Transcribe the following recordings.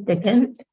Second.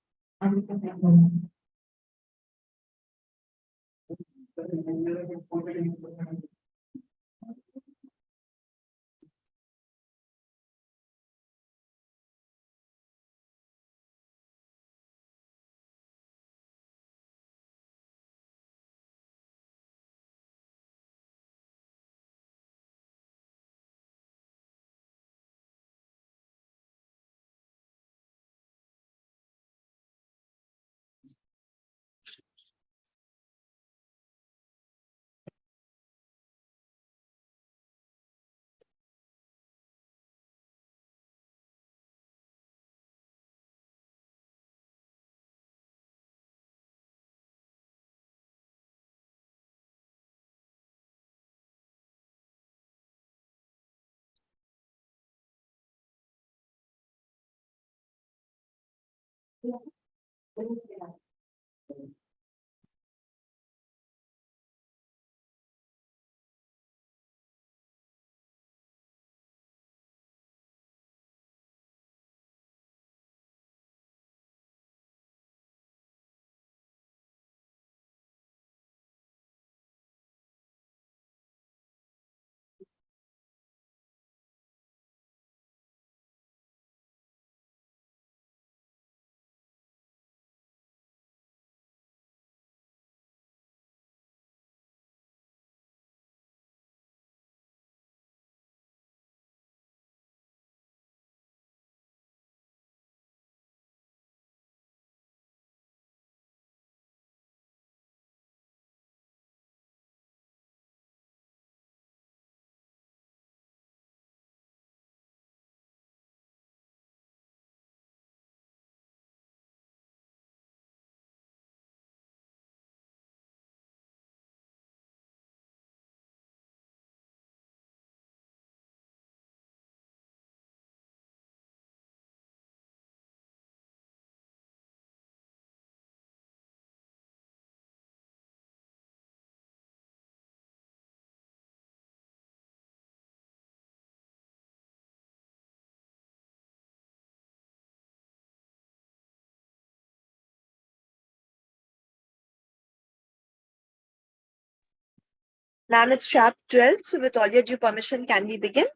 Ma'am, it's sharp 12, so with all your due permission, can we begin?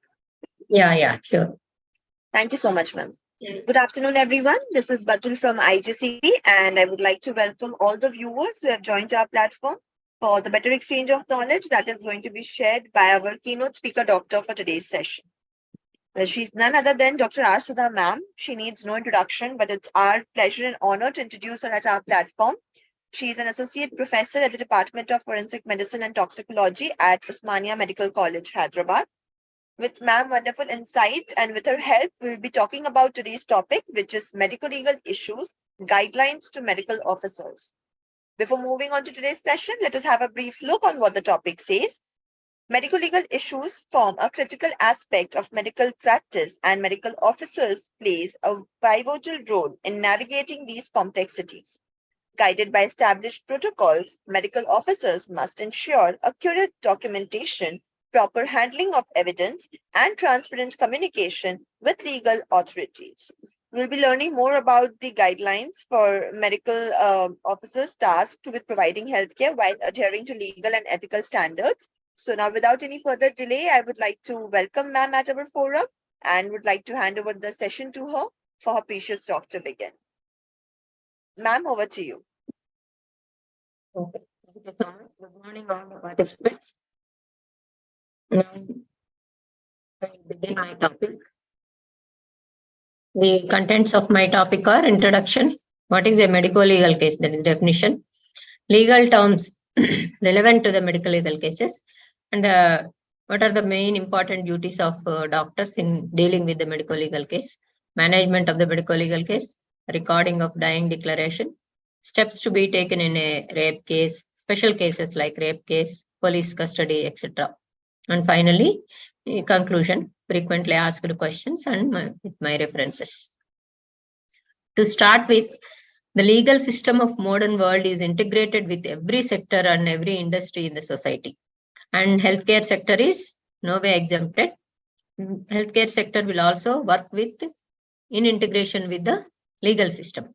Yeah, sure. Thank you so much, ma'am. Good afternoon, everyone. This is Batul from IGCP, and I would like to welcome all the viewers who have joined our platform for the better exchange of knowledge that is going to be shared by our keynote speaker doctor for today's session. Well, she's none other than Dr. R. Sudha ma'am. She needs no introduction, but it's our pleasure and honor to introduce her at our platform. She is an associate professor at the Department of Forensic Medicine and Toxicology at Osmania Medical College, Hyderabad. With ma'am wonderful insight and with her help, we'll be talking about today's topic, which is medical legal issues, guidelines to medical officers. Before moving on to today's session, let us have a brief look on what the topic says. Medical legal issues form a critical aspect of medical practice, and medical officers plays a pivotal role in navigating these complexities. Guided by established protocols, medical officers must ensure accurate documentation, proper handling of evidence, and transparent communication with legal authorities. We'll be learning more about the guidelines for medical officers tasked with providing healthcare while adhering to legal and ethical standards. So now, without any further delay, I would like to welcome ma'am at our forum and would like to hand over the session to her for her precious talk to begin. Ma'am, over to you. Okay. Thank you so much. Good morning, all the participants. Now, I will begin my topic. The contents of my topic are introduction. What is a medical legal case? That is definition. Legal terms relevant to the medical legal cases, and what are the main important duties of doctors in dealing with the medical legal case? Management of the medical legal case, recording of dying declaration, steps to be taken in a rape case, special cases like rape case, police custody, etc. And finally, conclusion, frequently asked questions and my references. To start with, the legal system of modern world is integrated with every sector and every industry in the society. And healthcare sector is no way exempted. Healthcare sector will also work in integration with the legal system.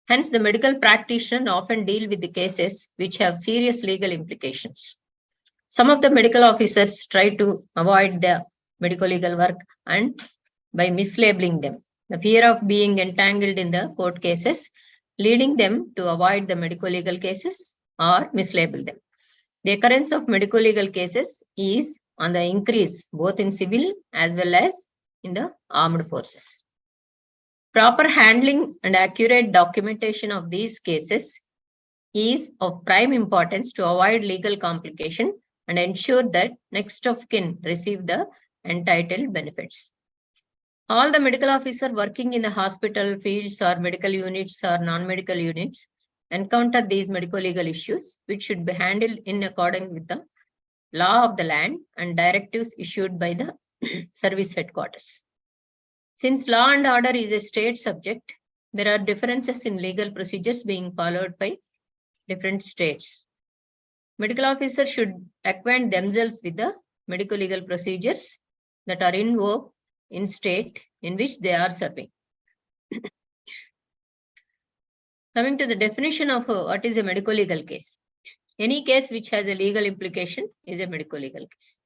Hence, the medical practitioner often deal with the cases which have serious legal implications. Some of the medical officers try to avoid the medical legal work and by mislabeling them. The fear of being entangled in the court cases, leading them to avoid the medical legal cases or mislabel them. The occurrence of medical legal cases is on the increase both in civil as well as in the armed forces. Proper handling and accurate documentation of these cases is of prime importance to avoid legal complication and ensure that next of kin receive the entitled benefits. All the medical officers working in the hospital fields or medical units or non-medical units encounter these medical legal issues, which should be handled in accordance with the law of the land and directives issued by the service headquarters. Since law and order is a state subject, there are differences in legal procedures being followed by different states. Medical officers should acquaint themselves with the medical legal procedures that are in vogue in state in which they are serving. Coming to the definition of what is a medical legal case. Any case which has a legal implication is a medical legal case.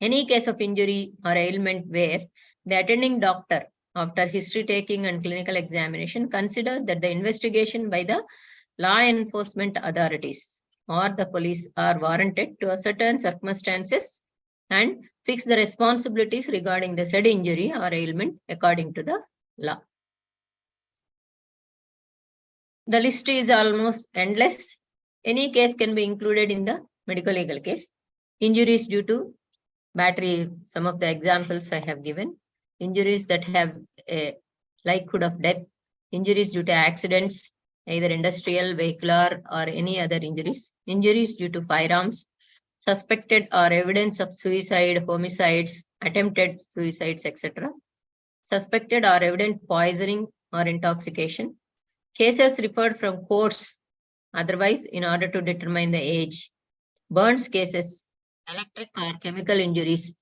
Any case of injury or ailment where the attending doctor, after history taking and clinical examination, consider that the investigation by the law enforcement authorities or the police are warranted to certain circumstances and fix the responsibilities regarding the said injury or ailment according to the law. The list is almost endless. Any case can be included in the medical legal case. Injuries due to battery, some of the examples I have given. Injuries that have a likelihood of death. Injuries due to accidents, either industrial, vehicular, or any other injuries. Injuries due to firearms. Suspected or evidence of suicide, homicides, attempted suicides, etc. Suspected or evident poisoning or intoxication. Cases referred from courts, otherwise in order to determine the age. Burns cases, electric or chemical injuries,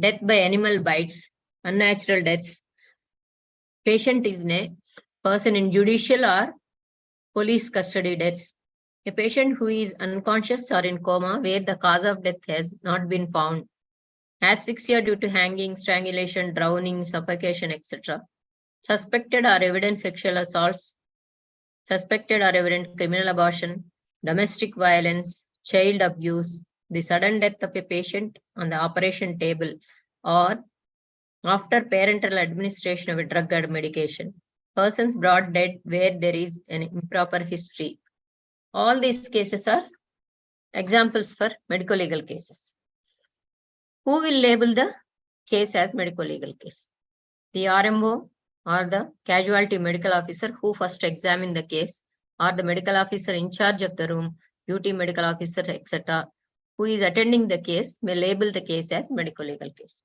death by animal bites, unnatural deaths. Patient is a person in judicial or police custody deaths. A patient who is unconscious or in coma where the cause of death has not been found. Asphyxia due to hanging, strangulation, drowning, suffocation, etc. Suspected or evident sexual assaults. Suspected or evident criminal abortion, domestic violence, child abuse, the sudden death of a patient on the operation table or after parenteral administration of a drug or medication. Persons brought dead where there is an improper history. All these cases are examples for medical legal cases. Who will label the case as medical legal case? The RMO or the casualty medical officer who first examine the case, or the medical officer in charge of the room, duty medical officer, etc., who is attending the case may label the case as medical legal case.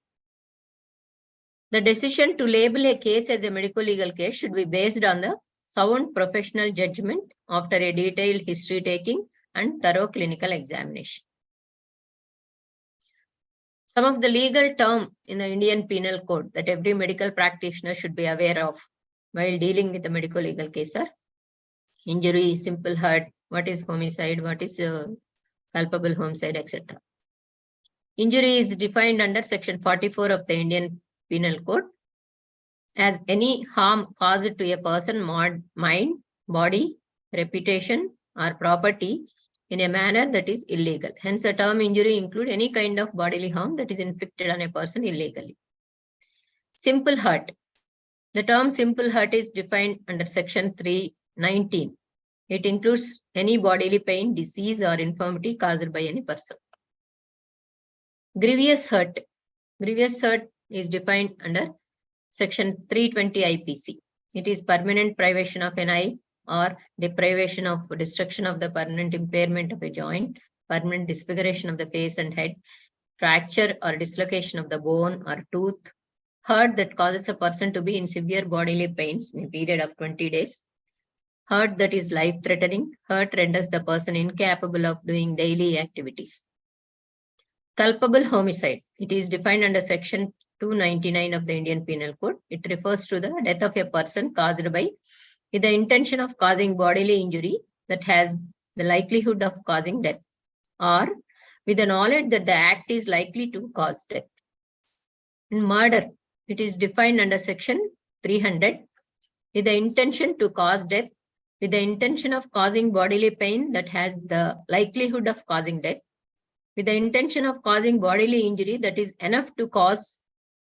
The decision to label a case as a medical legal case should be based on the sound professional judgment after a detailed history taking and thorough clinical examination. Some of the legal terms in the Indian Penal Code that every medical practitioner should be aware of while dealing with the medical legal case are injury, simple hurt, what is homicide, what is culpable homicide, etc. Injury is defined under Section 44 of the Indian Penal Code as any harm caused to a person, mind, body, reputation, or property in a manner that is illegal. Hence, the term injury includes any kind of bodily harm that is inflicted on a person illegally. Simple hurt. The term simple hurt is defined under Section 319. It includes any bodily pain, disease, or infirmity caused by any person. Grievous hurt. Grievous hurt is defined under Section 320 IPC. It is permanent privation of an eye or deprivation of destruction of the permanent impairment of a joint, permanent disfiguration of the face and head, fracture or dislocation of the bone or tooth, hurt that causes a person to be in severe bodily pains in a period of 20 days, hurt that is life-threatening, hurt renders the person incapable of doing daily activities. Culpable homicide. It is defined under section 299 of the Indian Penal Code. It refers to the death of a person caused by with the intention of causing bodily injury that has the likelihood of causing death, or with the knowledge that the act is likely to cause death. In murder, it is defined under section 300 with the intention to cause death, with the intention of causing bodily pain that has the likelihood of causing death, with the intention of causing bodily injury that is enough to cause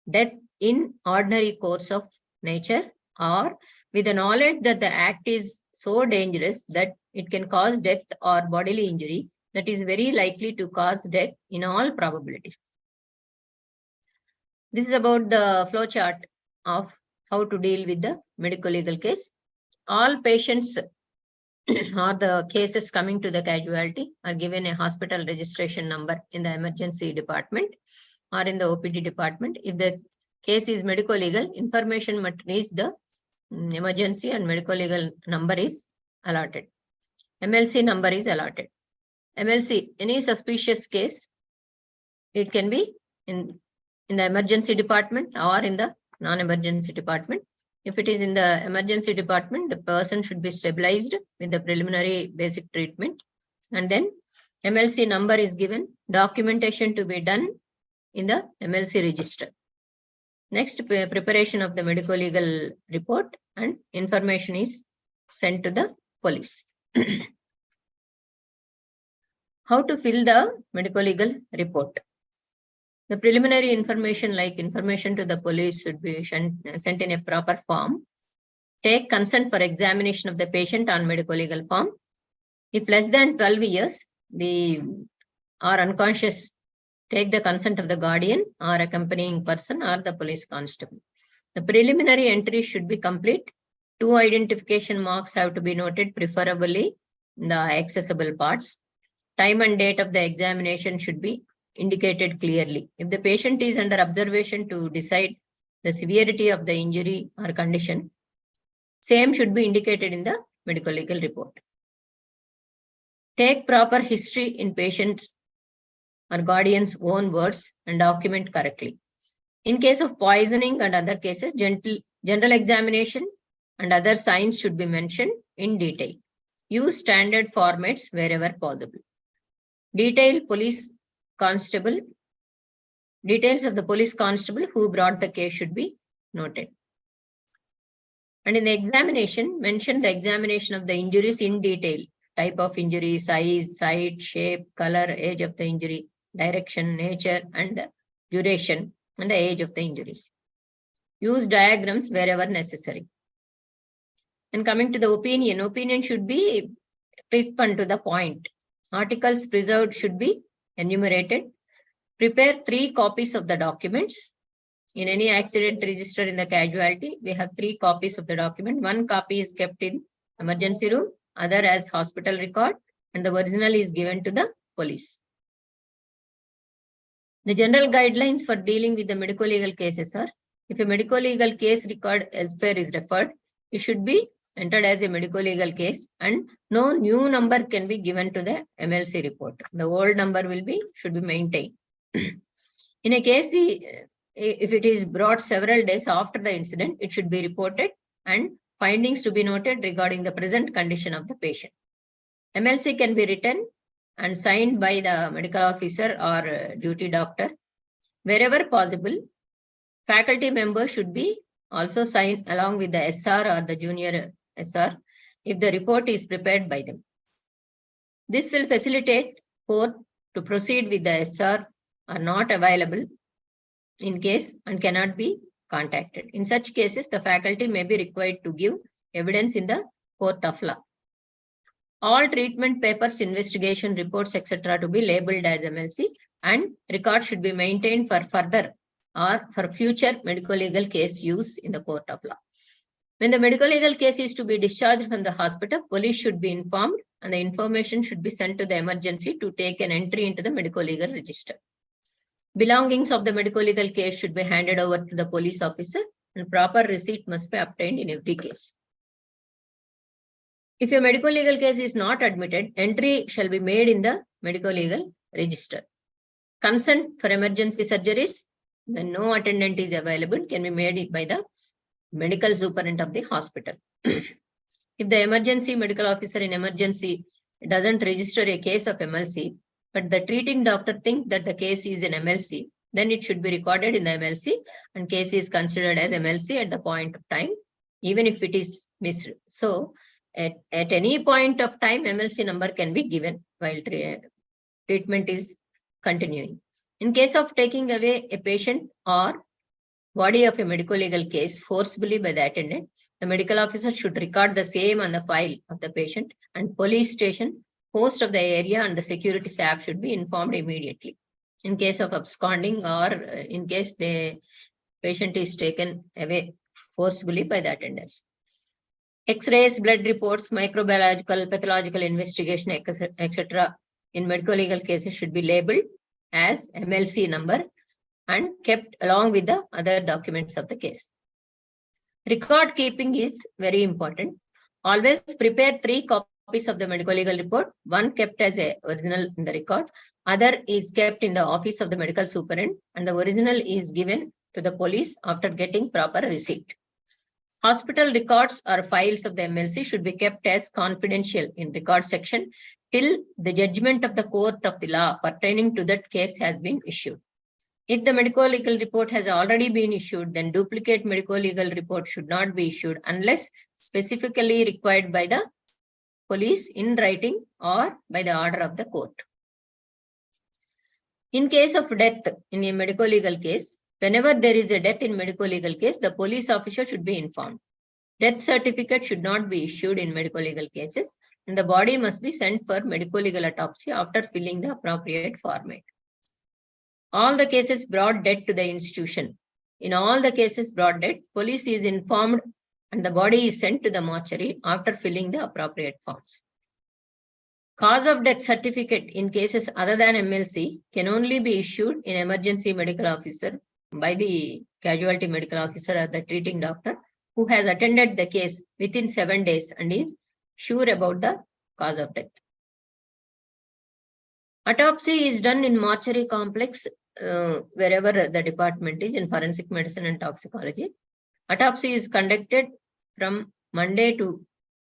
death in ordinary course of nature, or with the knowledge that the act is so dangerous that it can cause death or bodily injury that is very likely to cause death in all probabilities. This is about the flow chart of how to deal with the medical legal case. All patients or the cases coming to the casualty are given a hospital registration number in the emergency department or in the OPD department. If the case is medical legal, information must reach the emergency and medical legal number is allotted. MLC number is allotted. MLC, any suspicious case, it can be in the emergency department or in the non-emergency department. If it is in the emergency department, the person should be stabilized with the preliminary basic treatment. And then MLC number is given, documentation to be done in the MLC register. Next, preparation of the medical legal report and information is sent to the police. How to fill the medical legal report? The preliminary information like information to the police should be sent in a proper form. Take consent for examination of the patient on medical legal form. If less than 12 years, or unconscious, take the consent of the guardian or accompanying person or the police constable. The preliminary entry should be complete. 2 identification marks have to be noted, preferably in the accessible parts. Time and date of the examination should be indicated clearly. If the patient is under observation to decide the severity of the injury or condition, same should be indicated in the medical legal report. Take proper history in patient's or guardian's own words and document correctly. In case of poisoning and other cases, general examination and other signs should be mentioned in detail. Use standard formats wherever possible. Details of the police constable who brought the case should be noted. And in the examination, mention the examination of the injuries in detail. Type of injury, size, site, shape, color, age of the injury, direction, nature, and duration, and the age of the injuries. Use diagrams wherever necessary. And coming to the opinion should be crisp and to the point. Articles preserved should be enumerated. Prepare 3 copies of the documents. In any accident register in the casualty, we have 3 copies of the document. 1 copy is kept in emergency room, other as hospital record, and the original is given to the police. The general guidelines for dealing with the medical legal cases are, if a medical legal case record elsewhere is referred, it should be entered as a medical legal case and no new number can be given to the MLC report. The old number should be maintained. In a case, if it is brought several days after the incident, it should be reported and findings to be noted regarding the present condition of the patient. MLC can be written and signed by the medical officer or duty doctor. Wherever possible, faculty members should be also signed along with the SR or the junior SR if the report is prepared by them. This will facilitate court to proceed with the SR are not available in case and cannot be contacted. In such cases, the faculty may be required to give evidence in the court of law. All treatment papers, investigation reports, etc. to be labeled as MLC, and record should be maintained for further or for future medical legal case use in the court of law. When the medical legal case is to be discharged from the hospital, police should be informed and the information should be sent to the emergency to take an entry into the medical legal register. Belongings of the medical legal case should be handed over to the police officer and proper receipt must be obtained in every case. If a medical legal case is not admitted, entry shall be made in the medical legal register. Consent for emergency surgeries, when no attendant is available, can be made by the medical superintendent of the hospital. If the emergency medical officer in emergency doesn't register a case of MLC, but the treating doctor thinks that the case is an MLC, then it should be recorded in the MLC and case is considered as MLC at the point of time, even if it is missed. So at any point of time, MLC number can be given while treatment is continuing. In case of taking away a patient or body of a medico-legal case forcibly by the attendant, the medical officer should record the same on the file of the patient, and police station, host of the area and the security staff should be informed immediately. In case of absconding or in case the patient is taken away forcibly by the attendants. X-rays, blood reports, microbiological, pathological investigation, etc. in medico-legal cases should be labeled as MLC number and kept along with the other documents of the case. Record keeping is very important. Always prepare 3 copies of the medico-legal report, one kept as a original in the record, other is kept in the office of the medical superintendent, and the original is given to the police after getting proper receipt. Hospital records or files of the MLC should be kept as confidential in record section till the judgment of the court of the law pertaining to that case has been issued. If the medico-legal report has already been issued, then duplicate medico-legal report should not be issued unless specifically required by the police in writing or by the order of the court. In case of death in a medico-legal case, whenever there is a death in medico-legal case, the police officer should be informed. Death certificate should not be issued in medico-legal cases, and the body must be sent for medico-legal autopsy after filling the appropriate format. All the cases brought dead to the institution. In all the cases brought dead, police is informed and the body is sent to the mortuary after filling the appropriate forms. Cause of death certificate in cases other than MLC can only be issued in emergency medical officer by the casualty medical officer or the treating doctor who has attended the case within 7 days and is sure about the cause of death. Autopsy is done in mortuary complex wherever the department is in forensic medicine and toxicology. Autopsy is conducted from Monday to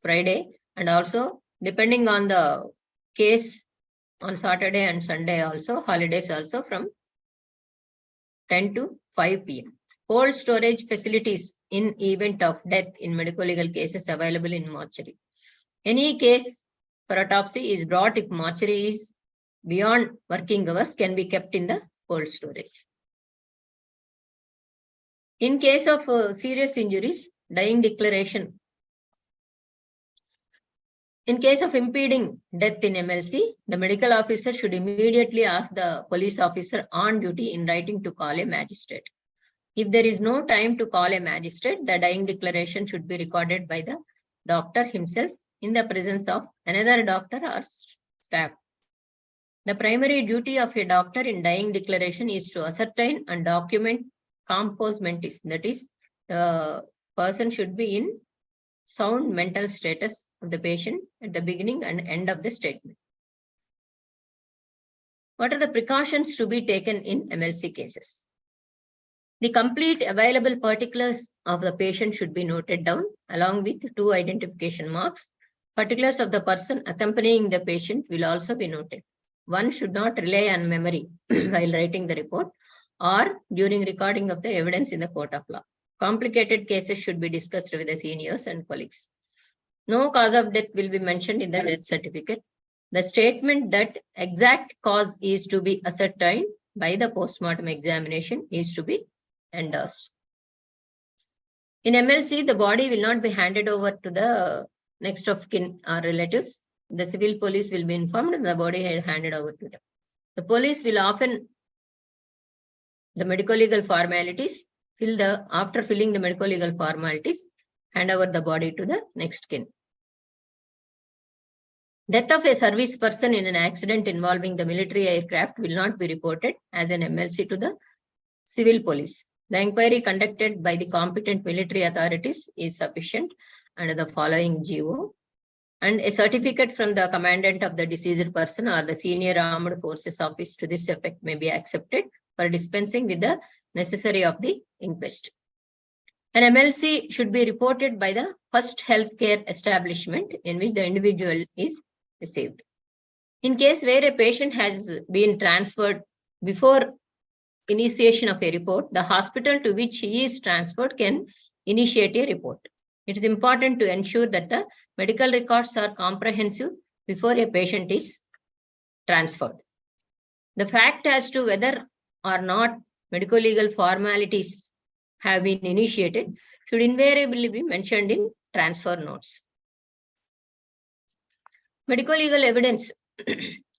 Friday, and also depending on the case on Saturday and Sunday also, holidays also, from 10 to 5 p.m. Cold storage facilities in event of death in medico-legal cases available in mortuary. Any case for autopsy is brought if mortuary is beyond working hours can be kept in the cold storage. In case of serious injuries, dying declaration. In case of impeding death in MLC, the medical officer should immediately ask the police officer on duty in writing to call a magistrate. If there is no time to call a magistrate, the dying declaration should be recorded by the doctor himself in the presence of another doctor or staff. The primary duty of a doctor in dying declaration is to ascertain and document compos mentis, that is, the person should be in sound mental status of the patient at the beginning and end of the statement. What are the precautions to be taken in MLC cases? The complete available particulars of the patient should be noted down along with 2 identification marks. Particulars of the person accompanying the patient will also be noted. One should not rely on memory while writing the report or during recording of the evidence in the court of law. Complicated cases should be discussed with the seniors and colleagues. No cause of death will be mentioned in the death certificate. The statement that exact cause is to be ascertained by the postmortem examination is to be endorsed. In MLC, the body will not be handed over to the next of kin or relatives. The civil police will be informed and the body is handed over to them. The police will often the medico-legal formalities, after filling the medico-legal formalities, hand over the body to the next kin. Death of a service person in an accident involving the military aircraft will not be reported as an MLC to the civil police. The inquiry conducted by the competent military authorities is sufficient under the following GO. and a certificate from the commandant of the deceased person or the senior armed forces office to this effect may be accepted for dispensing with the necessary of the inquest. An MLC should be reported by the first healthcare establishment in which the individual is received. In case where a patient has been transferred before initiation of a report, the hospital to which he is transferred can initiate a report. It is important to ensure that the medical records are comprehensive before a patient is transferred. The fact as to whether or not medico-legal formalities have been initiated should invariably be mentioned in transfer notes. Medico-legal evidence.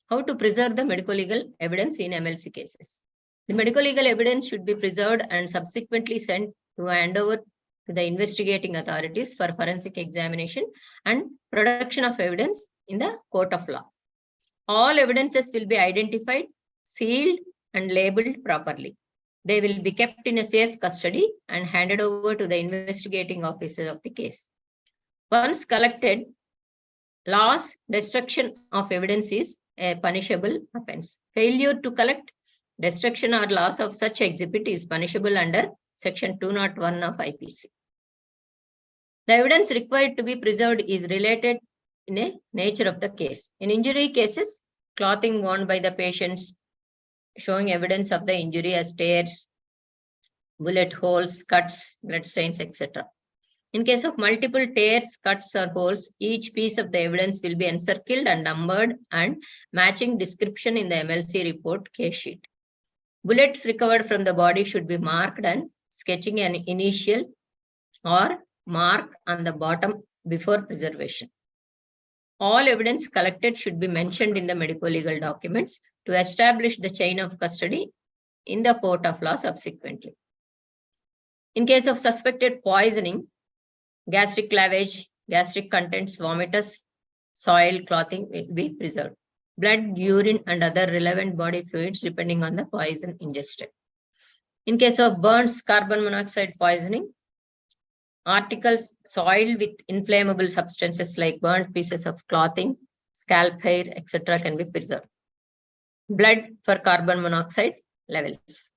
How to preserve the medico-legal evidence in MLC cases. The medico-legal evidence should be preserved and subsequently sent to hand over to the investigating authorities for forensic examination and production of evidence in the court of law. All evidences will be identified, sealed, and labeled properly. They will be kept in a safe custody and handed over to the investigating officer of the case. Once collected, loss, destruction of evidence is a punishable offense. Failure to collect, destruction or loss of such exhibit is punishable under Section 201 of IPC. The evidence required to be preserved is related in a nature of the case. In injury cases, clothing worn by the patients showing evidence of the injury as tears, bullet holes, cuts, blood stains, etc. In case of multiple tears, cuts, or holes, each piece of the evidence will be encircled and numbered and matching description in the MLC report case sheet. Bullets recovered from the body should be marked and sketching an initial or mark on the bottom before preservation. All evidence collected should be mentioned in the medico-legal documents to establish the chain of custody in the court of law subsequently. In case of suspected poisoning, gastric lavage, gastric contents, vomitus, soil, clothing will be preserved. Blood, urine, and other relevant body fluids depending on the poison ingested. In case of burns, carbon monoxide poisoning, articles soiled with inflammable substances like burnt pieces of clothing, scalp hair, etc. can be preserved. Blood for carbon monoxide levels.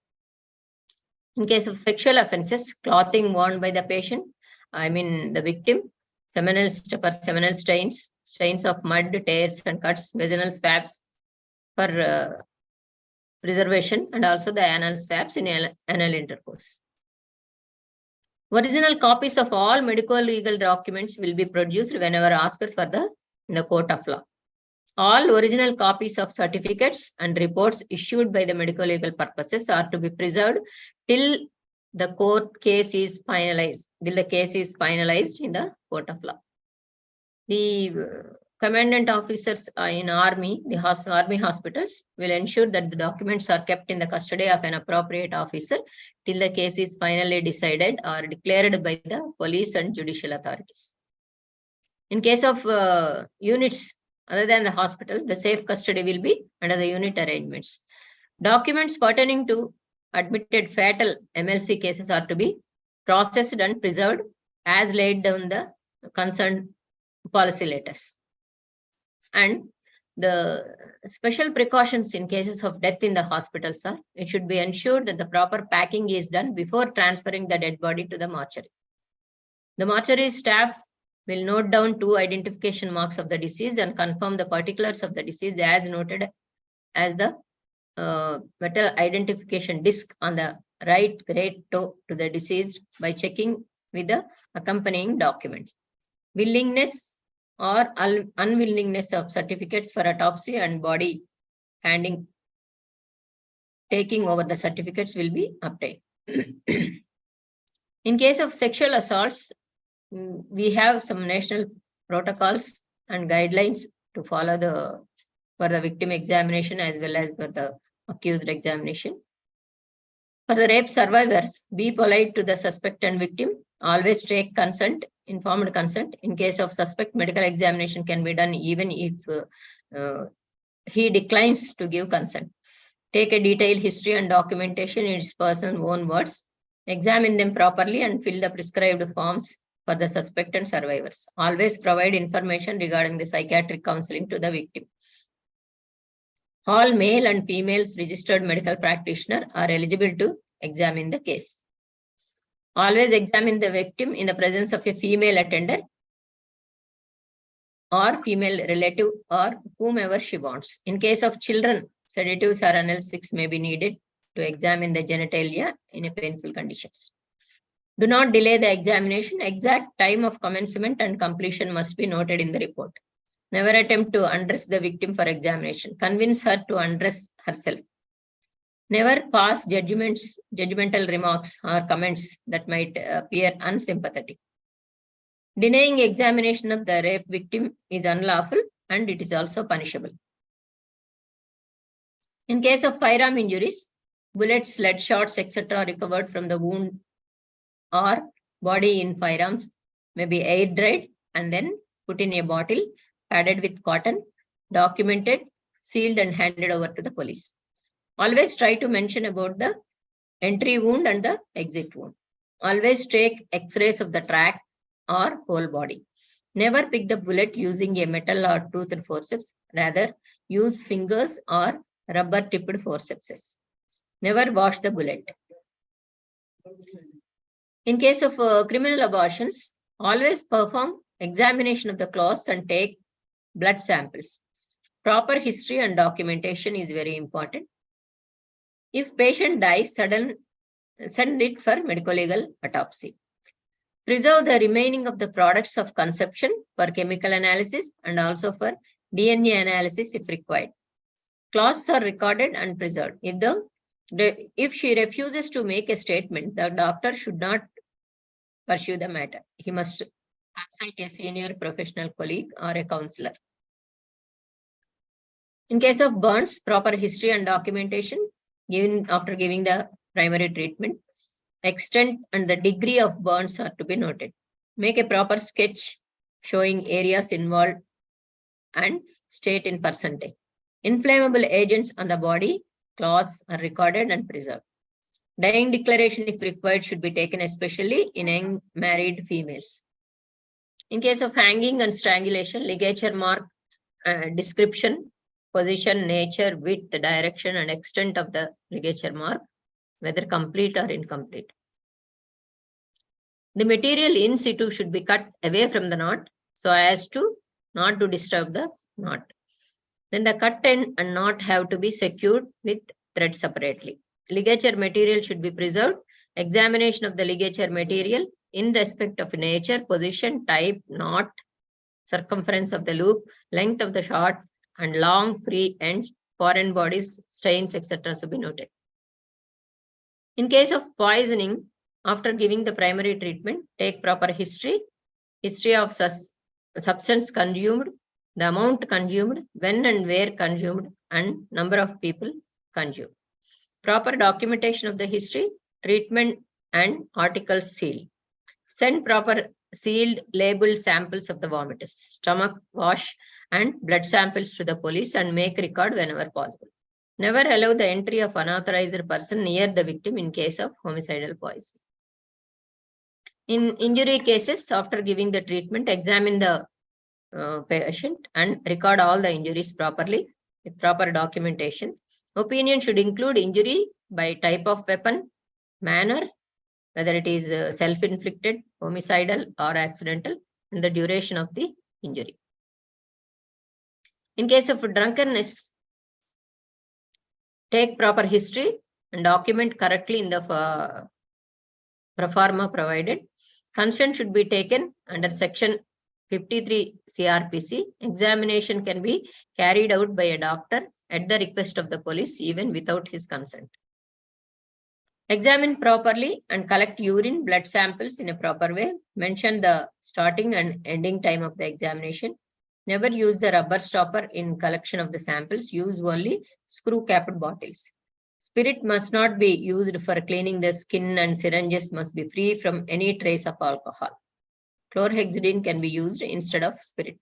In case of sexual offenses, clothing worn by the patient, the victim, seminal stains, stains of mud, tears and cuts, vaginal swabs for preservation, and also the anal swabs in anal intercourse. Original copies of all medico-legal documents will be produced whenever asked for in the court of law. All original copies of certificates and reports issued by the medico-legal purposes are to be preserved till the case is finalized in the court of law. The commandant officers in army, the army hospitals will ensure that the documents are kept in the custody of an appropriate officer till the case is finally decided or declared by the police and judicial authorities. In case of units other than the hospital, the safe custody will be under the unit arrangements. Documents pertaining to admitted fatal MLC cases are to be processed and preserved as laid down the concerned policy letters. And the special precautions in cases of death in the hospitals are, it should be ensured that the proper packing is done before transferring the dead body to the mortuary. The mortuary staff will note down 2 identification marks of the deceased and confirm the particulars of the deceased as noted as the metal identification disc on the right great toe to the deceased by checking with the accompanying documents. Willingness or unwillingness of certificates for autopsy and body taking over the certificates will be obtained. In case of sexual assaults, we have some national protocols and guidelines to follow for the victim examination as well as for the accused examination. For the rape survivors, be polite to the suspect and victim. Always take informed consent. In case of suspect, medical examination can be done even if he declines to give consent. Take a detailed history and documentation in his person's own words. Examine them properly and fill the prescribed forms for the suspect and survivors. Always provide information regarding the psychiatric counseling to the victim. All male and females registered medical practitioners are eligible to examine the case. Always examine the victim in the presence of a female attendant or female relative or whomever she wants. In case of children, sedatives or analgesics may be needed to examine the genitalia in a painful conditions. Do not delay the examination. Exact time of commencement and completion must be noted in the report. Never attempt to undress the victim for examination. Convince her to undress herself. Never pass judgmental remarks or comments that might appear unsympathetic. Denying examination of the rape victim is unlawful and it is also punishable. In case of firearm injuries, bullets, lead shots, etc. recovered from the wound or body in firearms may be air dried and then put in a bottle, padded with cotton, documented, sealed and handed over to the police. Always try to mention about the entry wound and the exit wound. Always take x-rays of the track or whole body. Never pick the bullet using a metal or toothed forceps. Rather, use fingers or rubber-tipped forceps. Never wash the bullet. In case of criminal abortions, always perform examination of the clothes and take blood samples. Proper history and documentation is very important. If patient dies sudden, send it for medico-legal autopsy. Preserve the remaining of the products of conception for chemical analysis and also for DNA analysis if required. Clauses are recorded and preserved. If she refuses to make a statement, the doctor should not pursue the matter. He must consult a senior professional colleague or a counselor. In case of burns, proper history and documentation given after giving the primary treatment. Extent and the degree of burns are to be noted. Make a proper sketch showing areas involved and state in percentage. Inflammable agents on the body, cloths are recorded and preserved. Dying declaration, if required, should be taken especially in young married females. In case of hanging and strangulation, ligature mark, description, position, nature, width, direction, and extent of the ligature mark, whether complete or incomplete. The material in situ should be cut away from the knot so as to not to disturb the knot. Then the cut end and knot have to be secured with thread separately. Ligature material should be preserved. Examination of the ligature material in respect of nature, position, type, knot, circumference of the loop, length of the short, and long free ends, foreign bodies, stains, etc. should be noted. In case of poisoning, after giving the primary treatment, take proper history of substance consumed, the amount consumed, when and where consumed, and number of people consumed. Proper documentation of the history, treatment, and articles sealed. Send proper sealed labeled samples of the vomitus, stomach wash, and blood samples to the police and make record whenever possible. Never allow the entry of unauthorized person near the victim in case of homicidal poisoning. In injury cases, after giving the treatment, examine the patient and record all the injuries properly with proper documentation. Opinion should include injury by type of weapon, manner, whether it is self-inflicted, homicidal, or accidental, and the duration of the injury. In case of drunkenness, take proper history and document correctly in the pro forma provided. Consent should be taken under section 53 CRPC. Examination can be carried out by a doctor at the request of the police, even without his consent. Examine properly and collect urine, blood samples in a proper way. Mention the starting and ending time of the examination. Never use the rubber stopper in collection of the samples. Use only screw-capped bottles. Spirit must not be used for cleaning the skin and syringes must be free from any trace of alcohol. Chlorhexidine can be used instead of spirit.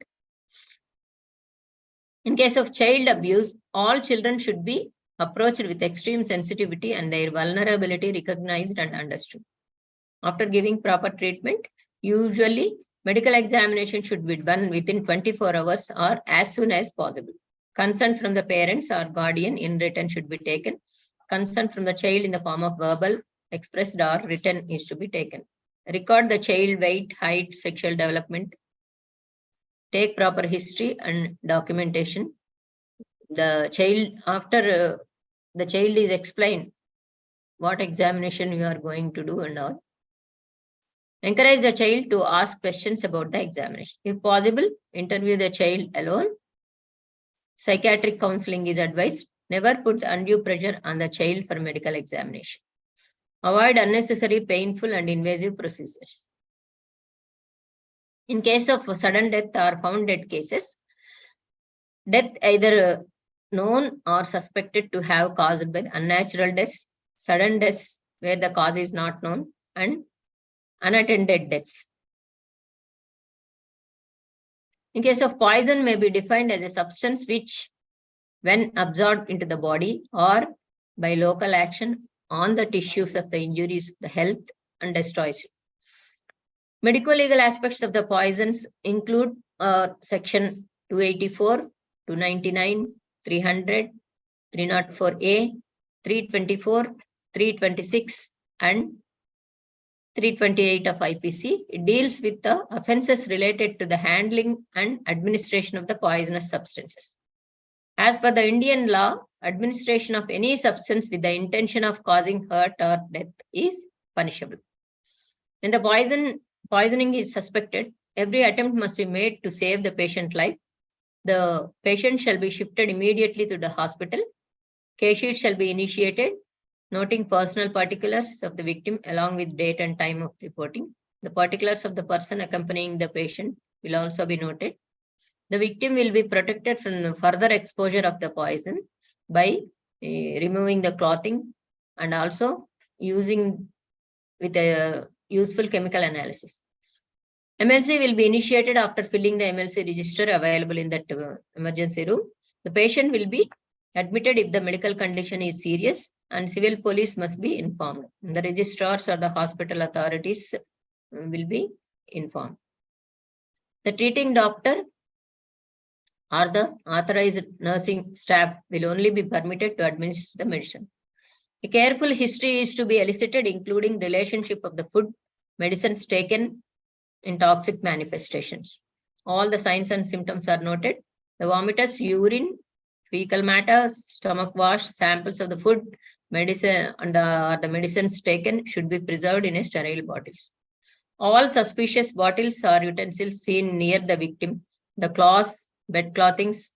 In case of child abuse, all children should be approached with extreme sensitivity and their vulnerability recognized and understood. After giving proper treatment, Usually, medical examination should be done within 24 hours or as soon as possible. Consent from the parents or guardian in written should be taken. Consent from the child in the form of verbal, expressed or written is to be taken. Record the child weight, height, sexual development. Take proper history and documentation. The child, after the child is explained what examination you are going to do and all. Encourage the child to ask questions about the examination. If possible, interview the child alone. Psychiatric counseling is advised. Never put undue pressure on the child for medical examination. Avoid unnecessary, painful, and invasive procedures. In case of sudden death or found dead cases, death either known or suspected to have caused by unnatural deaths, sudden deaths where the cause is not known, and unattended deaths. In case of poison, may be defined as a substance which, when absorbed into the body or by local action on the tissues of the injuries, the health, and destroys it. Medico-legal aspects of the poisons include section 284, 299, 300, 304A, 324, 326, and 328 of IPC. It deals with the offences related to the handling and administration of the poisonous substances. As per the Indian law, administration of any substance with the intention of causing hurt or death is punishable. When the poisoning is suspected, every attempt must be made to save the patient's life. The patient shall be shifted immediately to the hospital. Case sheet shall be initiated, noting personal particulars of the victim along with date and time of reporting. The particulars of the person accompanying the patient will also be noted. The victim will be protected from further exposure of the poison by removing the clothing and also using with a useful chemical analysis. MLC will be initiated after filling the MLC register available in that emergency room. The patient will be admitted if the medical condition is serious, and civil police must be informed. The registrars or the hospital authorities will be informed. The treating doctor or the authorized nursing staff will only be permitted to administer the medicine. A careful history is to be elicited, including relationship of the food, medicines taken in toxic manifestations. All the signs and symptoms are noted. The vomitous, urine, fecal matter, stomach wash, samples of the food, medicine, and the medicines taken should be preserved in a sterile bottles. All suspicious bottles or utensils seen near the victim, the cloths, bed clothings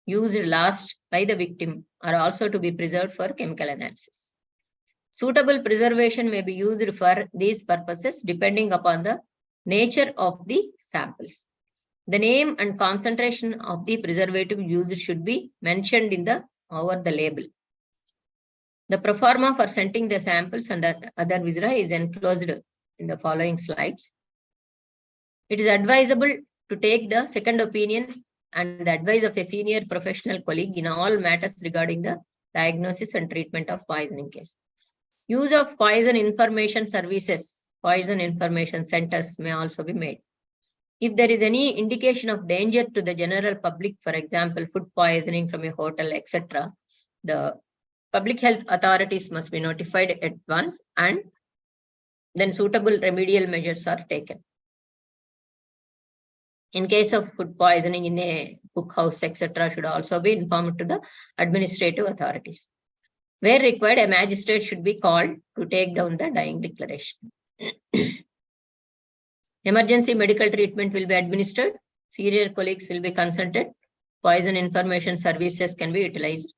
used last by the victim are also to be preserved for chemical analysis. Suitable preservation may be used for these purposes depending upon the nature of the samples. The name and concentration of the preservative used should be mentioned over the label. The proforma for sending the samples and other viscera is enclosed in the following slides. It is advisable to take the second opinion and the advice of a senior professional colleague in all matters regarding the diagnosis and treatment of poisoning case. Use of poison information services, poison information centers may also be made. If there is any indication of danger to the general public, for example, food poisoning from a hotel, etc., the public health authorities must be notified at once and then suitable remedial measures are taken. In case of food poisoning in a cookhouse, etc., should also be informed to the administrative authorities. Where required, a magistrate should be called to take down the dying declaration. Emergency medical treatment will be administered. Senior colleagues will be consulted. Poison information services can be utilized.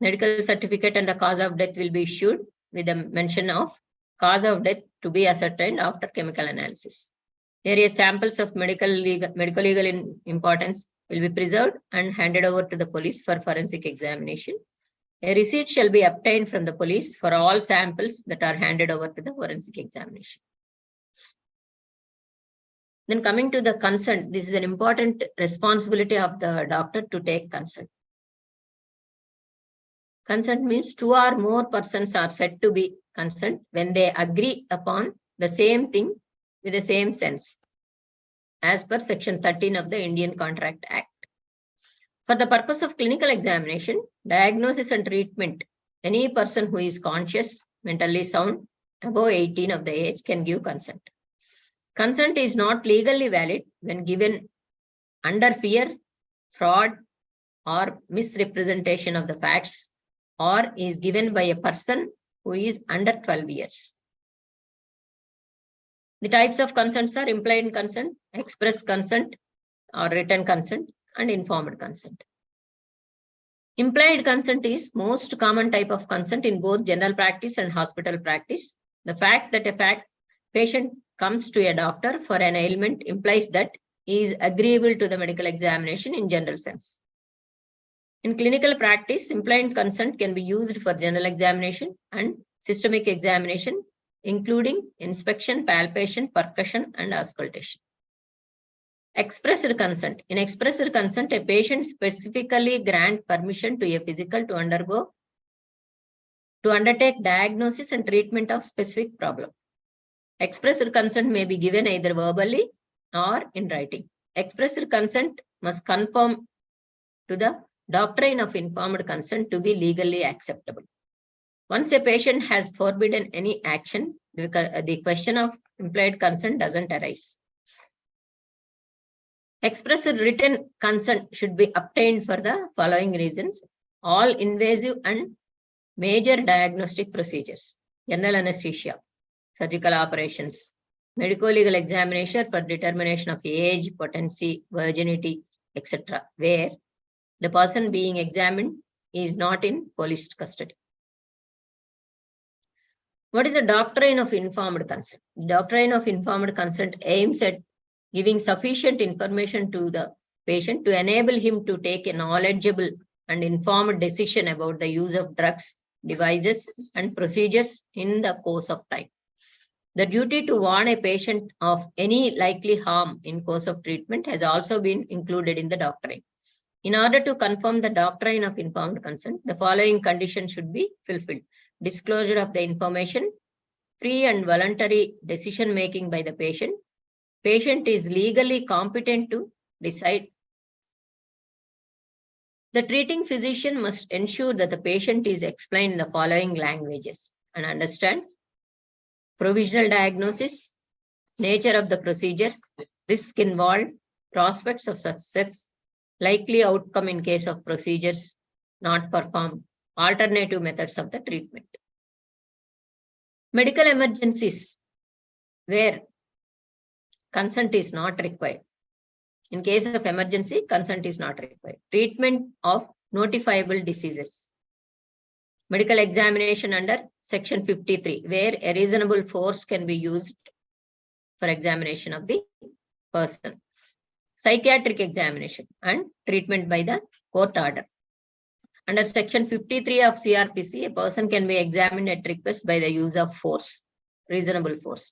Medical certificate and the cause of death will be issued with the mention of cause of death to be ascertained after chemical analysis. Various samples of medical legal importance will be preserved and handed over to the police for forensic examination. A receipt shall be obtained from the police for all samples that are handed over to the forensic examination. Then coming to the consent, this is an important responsibility of the doctor to take consent. Consent means two or more persons are said to be consent when they agree upon the same thing with the same sense as per Section 13 of the Indian Contract Act. For the purpose of clinical examination, diagnosis and treatment, any person who is conscious, mentally sound, above 18 of the age can give consent. Consent is not legally valid when given under fear, fraud, or misrepresentation of the facts, or is given by a person who is under 12 years. The types of consents are implied consent, express consent or written consent, and informed consent. Implied consent is most common type of consent in both general practice and hospital practice. The fact that a patient comes to a doctor for an ailment implies that he is agreeable to the medical examination in general sense. In clinical practice, implied consent can be used for general examination and systemic examination, including inspection, palpation, percussion, and auscultation. Expressed consent. In expressed consent, a patient specifically grants permission to a physician to undertake diagnosis and treatment of specific problem. Expressed consent may be given either verbally or in writing. Expressed consent must conform to the doctrine of informed consent to be legally acceptable. Once a patient has forbidden any action, the question of implied consent doesn't arise. Expressed written consent should be obtained for the following reasons: all invasive and major diagnostic procedures, general anesthesia, surgical operations, medico-legal examination for determination of age, potency, virginity, etc., where the person being examined is not in police custody. What is the doctrine of informed consent? The doctrine of informed consent aims at giving sufficient information to the patient to enable him to take a knowledgeable and informed decision about the use of drugs, devices, and procedures in the course of time. The duty to warn a patient of any likely harm in course of treatment has also been included in the doctrine. In order to confirm the doctrine of informed consent, the following conditions should be fulfilled: disclosure of the information, free and voluntary decision making by the patient is legally competent to decide. The treating physician must ensure that the patient is explained in the following languages and understands: provisional diagnosis, nature of the procedure, risk involved, prospects of success, likely outcome in case of procedures not performed, alternative methods of the treatment. Medical emergencies where consent is not required. In case of emergency, consent is not required. Treatment of notifiable diseases. Medical examination under Section 53, where a reasonable force can be used for examination of the person. Psychiatric examination and treatment by the court order. Under Section 53 of CRPC, a person can be examined at request by the use of force, reasonable force.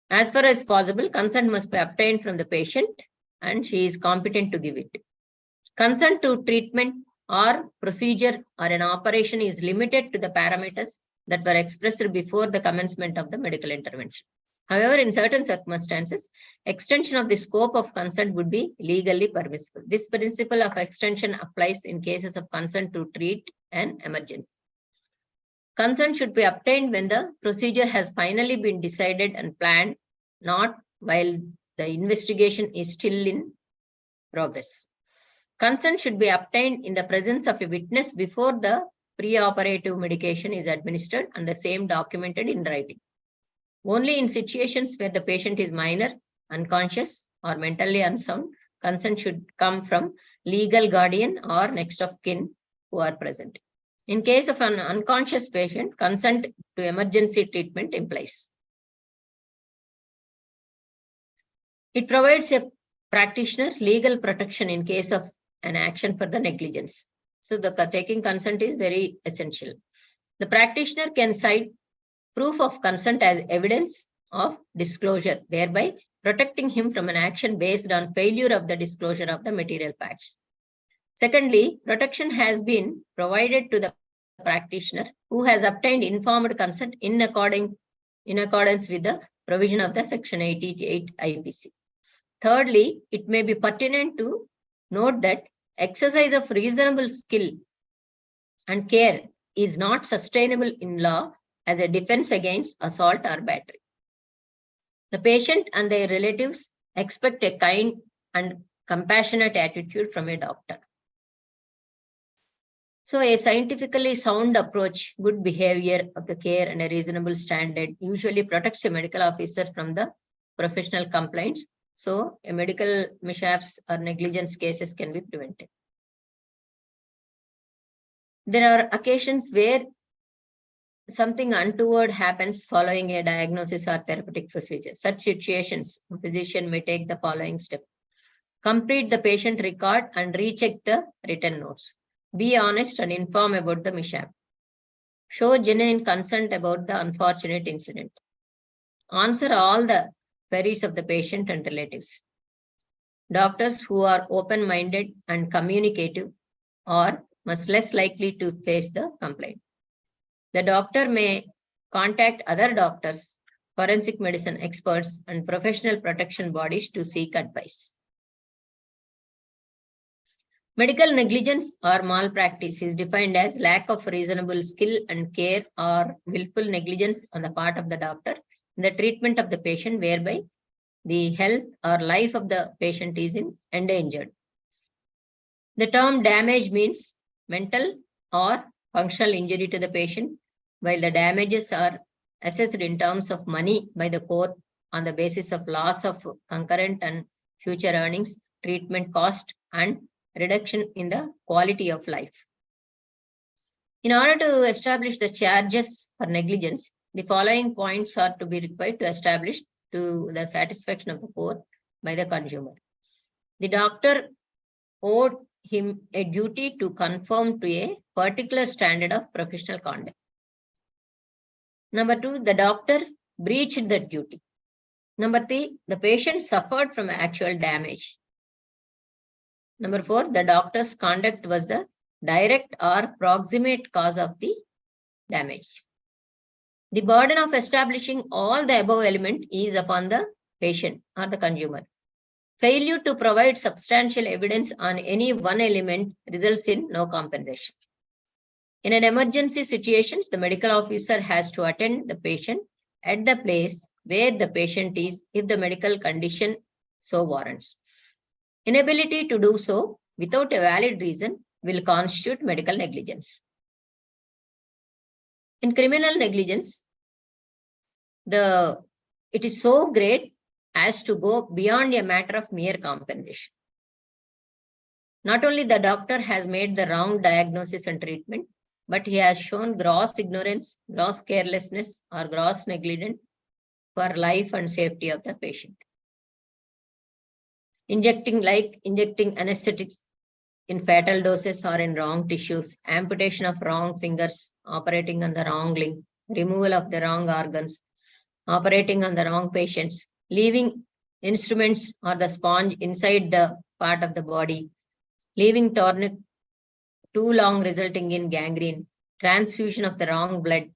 As far as possible, consent must be obtained from the patient and she is competent to give it. Consent to treatment or procedure or an operation is limited to the parameters that were expressed before the commencement of the medical intervention. However, in certain circumstances, extension of the scope of consent would be legally permissible. This principle of extension applies in cases of consent to treat an emergency. Consent should be obtained when the procedure has finally been decided and planned, not while the investigation is still in progress. Consent should be obtained in the presence of a witness before the preoperative medication is administered and the same documented in writing. Only in situations where the patient is minor, unconscious, or mentally unsound, consent should come from legal guardian or next of kin who are present. In case of an unconscious patient, consent to emergency treatment implies. It provides a practitioner legal protection in case of an action for the negligence. So the taking consent is very essential. The practitioner can cite proof of consent as evidence of disclosure, thereby protecting him from an action based on failure of the disclosure of the material facts. Secondly, protection has been provided to the practitioner who has obtained informed consent in accordance with the provision of the Section 88 IPC. Thirdly, it may be pertinent to note that exercise of reasonable skill and care is not sustainable in law as a defense against assault or battery. The patient and their relatives expect a kind and compassionate attitude from a doctor. So a scientifically sound approach, good behavior of the care and a reasonable standard usually protects a medical officer from the professional complaints. So a medical mishaps or negligence cases can be prevented. There are occasions where something untoward happens following a diagnosis or therapeutic procedure. Such situations, a physician may take the following step. Complete the patient record and recheck the written notes. Be honest and inform about the mishap. Show genuine concern about the unfortunate incident. Answer all the queries of the patient and relatives. Doctors who are open-minded and communicative are much less likely to face the complaint. The doctor may contact other doctors, forensic medicine experts, and professional protection bodies to seek advice. Medical negligence or malpractice is defined as lack of reasonable skill and care or willful negligence on the part of the doctor in the treatment of the patient whereby the health or life of the patient is endangered. The term damage means mental or functional injury to the patient, while the damages are assessed in terms of money by the court on the basis of loss of concurrent and future earnings, treatment cost, and reduction in the quality of life. In order to establish the charges for negligence, the following points are to be required to establish to the satisfaction of the court by the consumer. The doctor owed him a duty to conform to a particular standard of professional conduct. Number 2, the doctor breached the duty. Number 3, the patient suffered from actual damage. Number 4, the doctor's conduct was the direct or proximate cause of the damage. The burden of establishing all the above elements is upon the patient or the consumer. Failure to provide substantial evidence on any one element results in no compensation. In an emergency situation, the medical officer has to attend the patient at the place where the patient is if the medical condition so warrants. Inability to do so without a valid reason will constitute medical negligence. In criminal negligence, it is so great as to go beyond a matter of mere compensation. Not only the doctor has made the wrong diagnosis and treatment, but he has shown gross ignorance, gross carelessness, or gross negligence for life and safety of the patient. Injecting anesthetics in fatal doses or in wrong tissues, amputation of wrong fingers, operating on the wrong limb, removal of the wrong organs, operating on the wrong patients, leaving instruments or the sponge inside the part of the body, leaving tourniquet too long resulting in gangrene, transfusion of the wrong blood,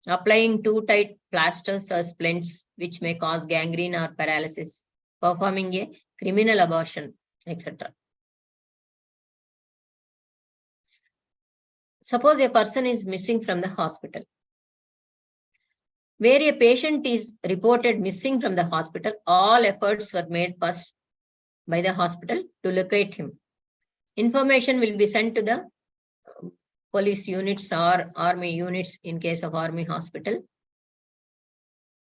applying too tight plasters or splints which may cause gangrene or paralysis, performing a criminal abortion, etc. Suppose a person is missing from the hospital. Where a patient is reported missing from the hospital, all efforts were made first by the hospital to locate him. Information will be sent to the police units or army units in case of army hospital.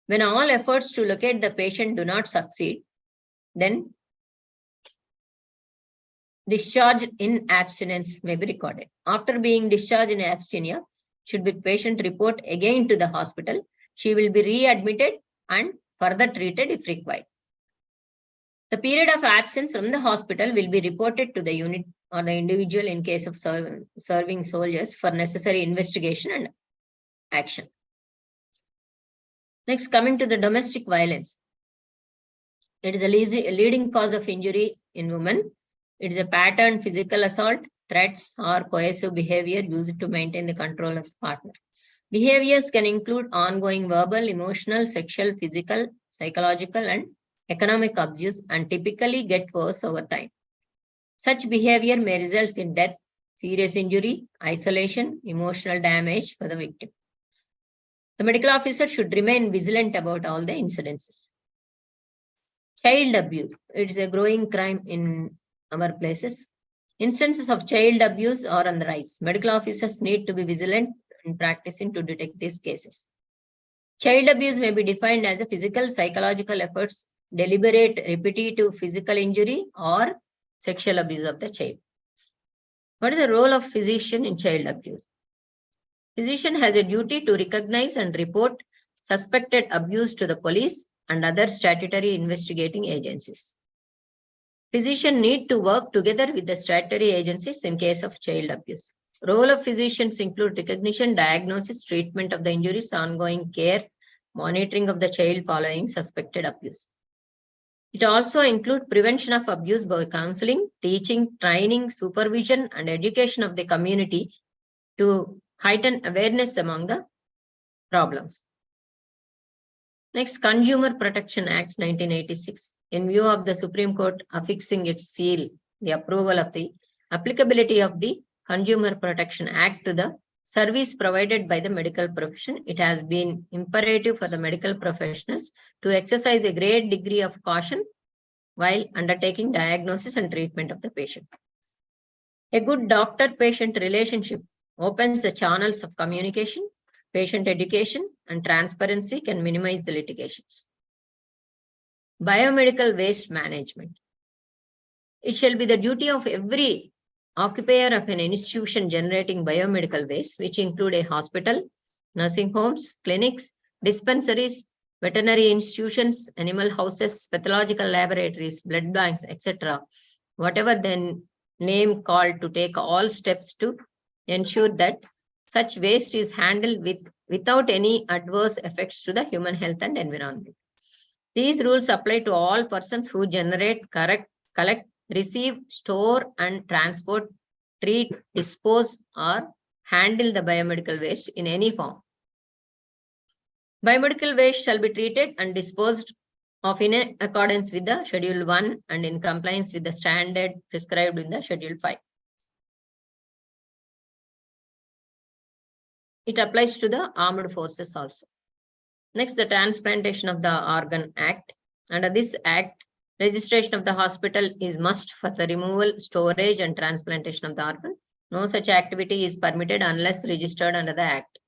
When all efforts to locate the patient do not succeed, then discharge in abstinence may be recorded. After being discharged in abstinence, should the patient report again to the hospital, she will be readmitted and further treated if required. The period of absence from the hospital will be reported to the unit or the individual in case of serving soldiers for necessary investigation and action. Next, coming to the domestic violence. It is a leading cause of injury in women. It is a patterned physical assault, threats, or coercive behavior used to maintain the control of the partner. Behaviors can include ongoing verbal, emotional, sexual, physical, psychological, and economic abuse and typically get worse over time. Such behavior may result in death, serious injury, isolation, emotional damage for the victim. The medical officer should remain vigilant about all the incidents. Child abuse. It is a growing crime in our places. Instances of child abuse are on the rise. Medical officers need to be vigilant in practicing to detect these cases. Child abuse may be defined as a physical, psychological efforts, deliberate, repetitive physical injury, or sexual abuse of the child. What is the role of physician in child abuse? Physician has a duty to recognize and report suspected abuse to the police and other statutory investigating agencies. Physicians need to work together with the statutory agencies in case of child abuse. Role of physicians include recognition, diagnosis, treatment of the injuries, ongoing care, monitoring of the child following suspected abuse. It also includes prevention of abuse by counseling, teaching, training, supervision, and education of the community to heighten awareness among the problems. Next, Consumer Protection Act 1986. In view of the Supreme Court affixing its seal, the approval of the applicability of the Consumer Protection Act to the service provided by the medical profession, it has been imperative for the medical professionals to exercise a great degree of caution while undertaking diagnosis and treatment of the patient. A good doctor-patient relationship opens the channels of communication, patient education, and transparency can minimize the litigations. Biomedical waste management. It shall be the duty of every occupier of an institution generating biomedical waste, which include a hospital, nursing homes, clinics, dispensaries, veterinary institutions, animal houses, pathological laboratories, blood banks, etc., whatever the name called, to take all steps to ensure that such waste is handled without any adverse effects to the human health and environment. These rules apply to all persons who generate, collect, receive, store, and transport, treat, dispose, or handle the biomedical waste in any form. Biomedical waste shall be treated and disposed of in accordance with the Schedule 1 and in compliance with the standard prescribed in the Schedule 5. It applies to the armed forces also. Next, the Transplantation of the Organ Act. Under this act, registration of the hospital is must for the removal, storage, and transplantation of the organ. No such activity is permitted unless registered under the act.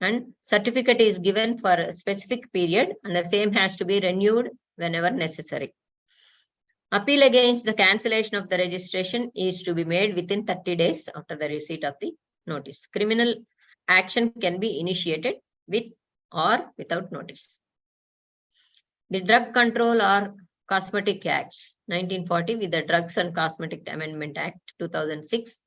And certificate is given for a specific period, and the same has to be renewed whenever necessary. Appeal against the cancellation of the registration is to be made within 30 days after the receipt of the notice. Criminal action can be initiated with or without notice. The Drug Control or Cosmetic Acts 1940 with the Drugs and Cosmetic Amendment Act 2006.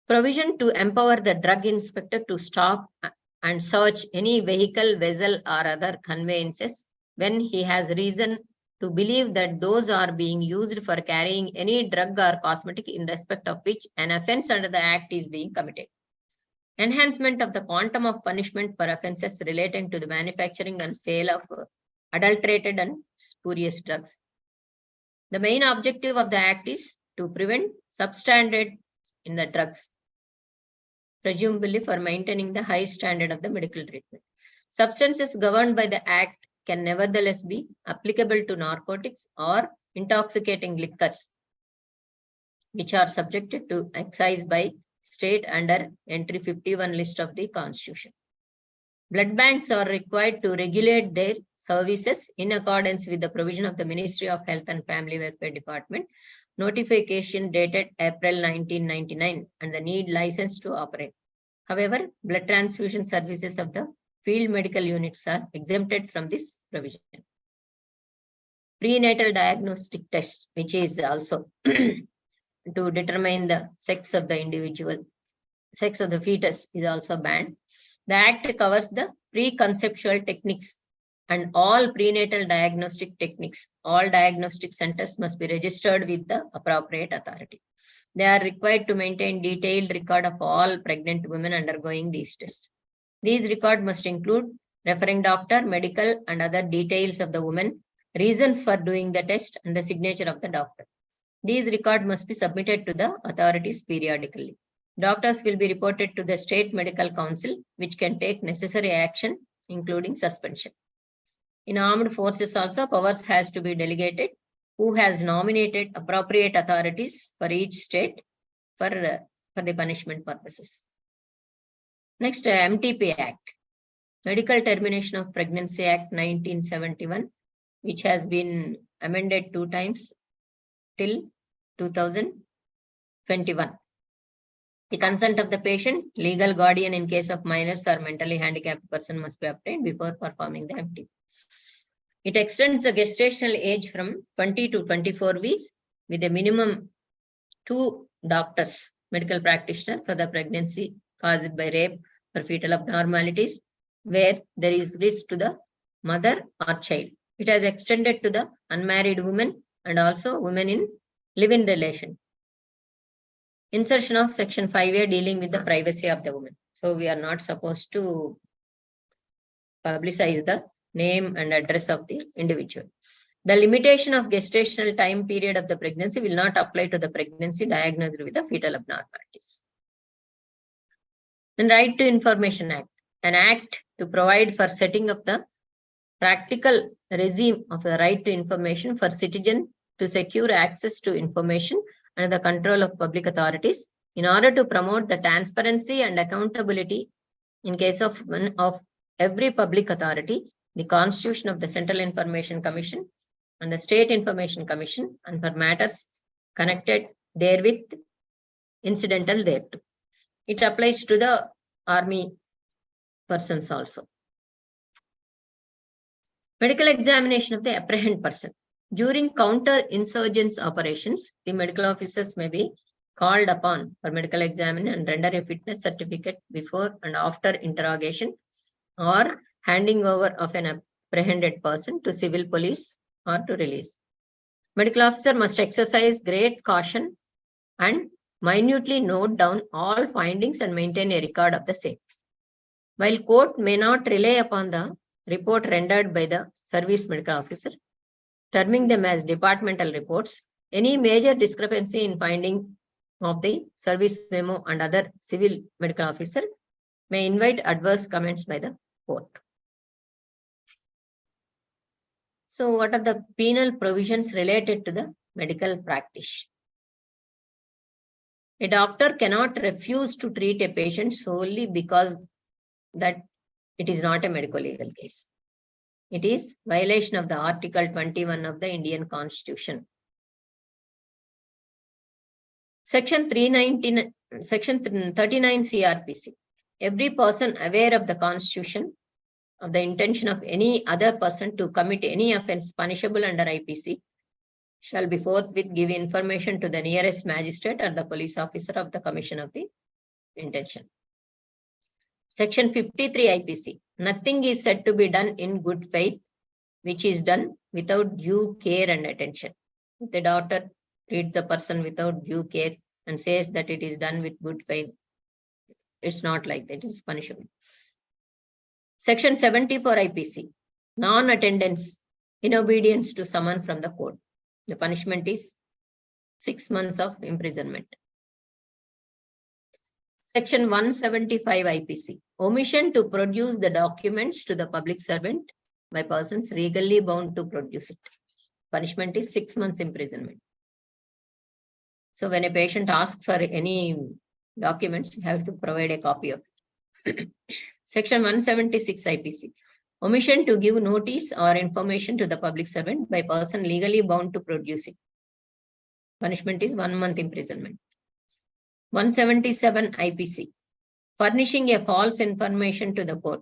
Provision to empower the drug inspector to stop and search any vehicle, vessel, or other conveyances when he has reason to believe that those are being used for carrying any drug or cosmetic in respect of which an offense under the Act is being committed. Enhancement of the quantum of punishment for offenses relating to the manufacturing and sale of adulterated and spurious drugs. The main objective of the Act is to prevent substandard in the drugs, presumably for maintaining the high standard of the medical treatment. Substances governed by the Act can nevertheless be applicable to narcotics or intoxicating liquors, which are subjected to excise by state under entry 51 list of the Constitution. Blood banks are required to regulate their services in accordance with the provision of the Ministry of Health and Family Welfare Department, notification dated April 1999, and the need license to operate. However, blood transfusion services of the field medical units are exempted from this provision. Prenatal diagnostic test, which is also to determine the sex of the individual, sex of the fetus, is also banned. The Act covers the preconceptual techniques and all prenatal diagnostic techniques. All diagnostic centers must be registered with the appropriate authority. They are required to maintain detailed record of all pregnant women undergoing these tests. These records must include referring doctor, medical, and other details of the woman, reasons for doing the test, and the signature of the doctor. These records must be submitted to the authorities periodically. Doctors will be reported to the State Medical Council, which can take necessary action, including suspension. In armed forces also, powers has to be delegated, who has nominated appropriate authorities for each state for the punishment purposes. Next, MTP Act, Medical Termination of Pregnancy Act 1971, which has been amended 2 times till 2021. The consent of the patient, legal guardian in case of minors or mentally handicapped person must be obtained before performing the MTP. It extends the gestational age from 20 to 24 weeks with a minimum 2 doctors, medical practitioner for the pregnancy caused by rape or fetal abnormalities, where there is risk to the mother or child. It has extended to the unmarried women and also women in live-in relation. Insertion of Section 5A dealing with the privacy of the woman. So we are not supposed to publicize the name and address of the individual. The limitation of gestational time period of the pregnancy will not apply to the pregnancy diagnosed with the fetal abnormalities. Then Right to Information Act, an act to provide for setting up the practical regime of the right to information for citizens to secure access to information under the control of public authorities in order to promote the transparency and accountability in case of one of every public authority, the Constitution of the Central Information Commission and the State Information Commission, and for matters connected therewith, incidental thereto. It applies to the army persons also. Medical examination of the apprehend person. During counter-insurgents operations, the medical officers may be called upon for medical examination and render a fitness certificate before and after interrogation or handing over of an apprehended person to civil police or to release. Medical officer must exercise great caution and minutely note down all findings and maintain a record of the same. While court may not rely upon the report rendered by the service medical officer, terming them as departmental reports, any major discrepancy in finding of the service memo and other civil medical officer may invite adverse comments by the court. So what are the penal provisions related to the medical practice? A doctor cannot refuse to treat a patient solely because that it is not a medical legal case. It is violation of the Article 21 of the Indian Constitution. Section 39 CRPC. Every person aware of the Constitution, of the intention of any other person to commit any offence punishable under IPC, shall be forthwith give information to the nearest magistrate or the police officer of the commission of the intention. Section 53 IPC. Nothing is said to be done in good faith, which is done without due care and attention. If the doctor treats the person without due care and says that it is done with good faith, it's not like that, it is punishable. Section 74 IPC. Non-attendance in obedience to summon from the court. The punishment is 6 months of imprisonment. Section 175 IPC. Omission to produce the documents to the public servant by persons legally bound to produce it. Punishment is 6 months imprisonment. So when a patient asks for any documents, you have to provide a copy of it. Section 176 IPC. Omission to give notice or information to the public servant by person legally bound to produce it. Punishment is 1 month imprisonment. 177 IPC. Furnishing a false information to the court.